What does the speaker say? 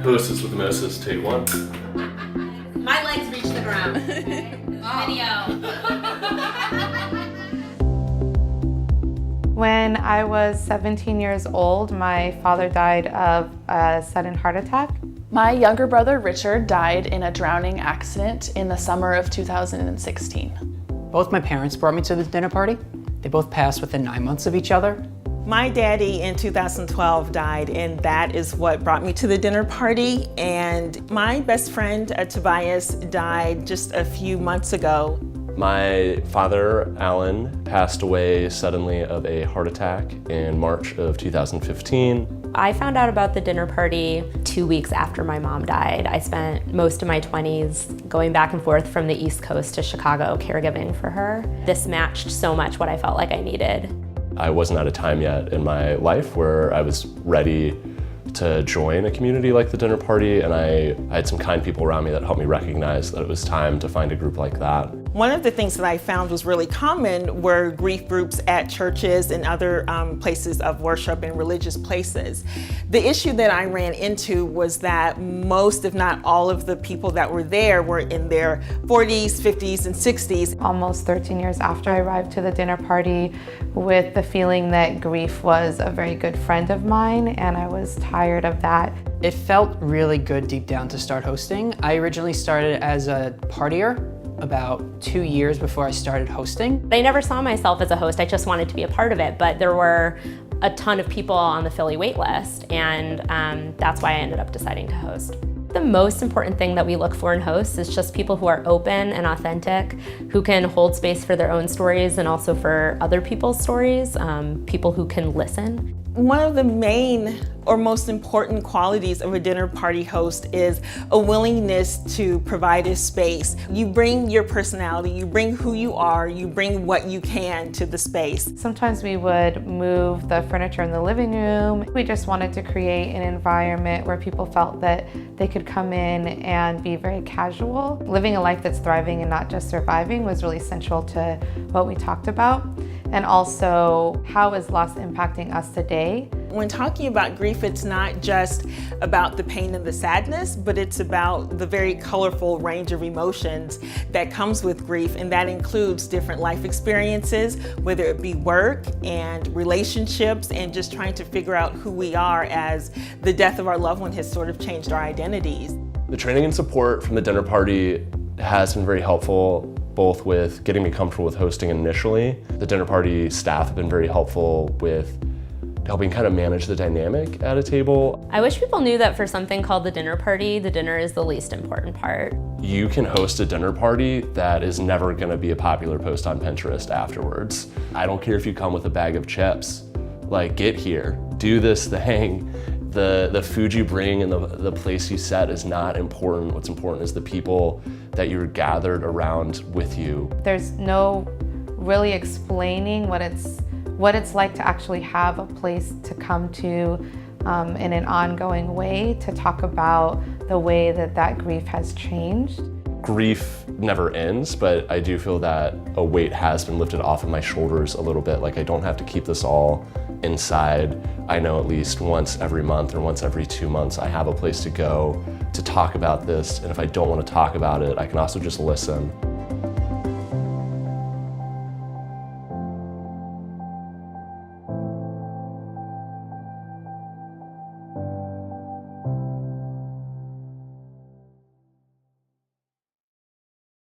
Hostess with Moses, take one. My legs reach the ground. Video. When I was 17 years old, my father died of a sudden heart attack. My younger brother, Richard, died in a drowning accident in the summer of 2016. Both my parents brought me to the dinner party. They both passed within 9 months of each other. My daddy in 2012 died, and that is what brought me to the dinner party. And my best friend, Tobias, died just a few months ago. My father, Alan, passed away suddenly of a heart attack in March of 2015. I found out about the dinner party 2 weeks after my mom died. I spent most of my 20s going back and forth from the East Coast to Chicago caregiving for her. This matched so much what I felt like I needed. I wasn't at a time yet in my life where I was ready to join a community like the dinner party, and I had some kind people around me that helped me recognize that it was time to find a group like that. One of the things that I found was really common were grief groups at churches and other places of worship and religious places. The issue that I ran into was that most, if not all, of the people that were there were in their 40s, 50s, and 60s. Almost 13 years after I arrived to the dinner party with the feeling that grief was a very good friend of mine, and I was tired of that. It felt really good deep down to start hosting. I originally started as a partier about 2 years before I started hosting. I never saw myself as a host, I just wanted to be a part of it, but there were a ton of people on the Philly wait list, and that's why I ended up deciding to host. The most important thing that we look for in hosts is just people who are open and authentic, who can hold space for their own stories and also for other people's stories, people who can listen. One of the main or most important qualities of a dinner party host is a willingness to provide a space. You bring your personality, you bring who you are, you bring what you can to the space. Sometimes we would move the furniture in the living room. We just wanted to create an environment where people felt that they could come in and be very casual. Living a life that's thriving and not just surviving was really central to what we talked about. And also, how is loss impacting us today? When talking about grief, it's not just about the pain and the sadness, but it's about the very colorful range of emotions that comes with grief, and that includes different life experiences, whether it be work and relationships, and just trying to figure out who we are as the death of our loved one has sort of changed our identities. The training and support from the dinner party has been very helpful, both with getting me comfortable with hosting initially. The dinner party staff have been very helpful with helping kind of manage the dynamic at a table. I wish people knew that for something called the dinner party, the dinner is the least important part. You can host a dinner party that is never gonna be a popular post on Pinterest afterwards. I don't care if you come with a bag of chips. Like, get here, do this thing. The food you bring and the place you set is not important. What's important is the people that you're gathered around with you. There's no really explaining what it's like to actually have a place to come to in an ongoing way to talk about the way that grief has changed. Grief never ends, but I do feel that a weight has been lifted off of my shoulders a little bit. Like, I don't have to keep this all inside. I know at least once every month or once every 2 months I have a place to go to talk about this, and if I don't want to talk about it, I can also just listen.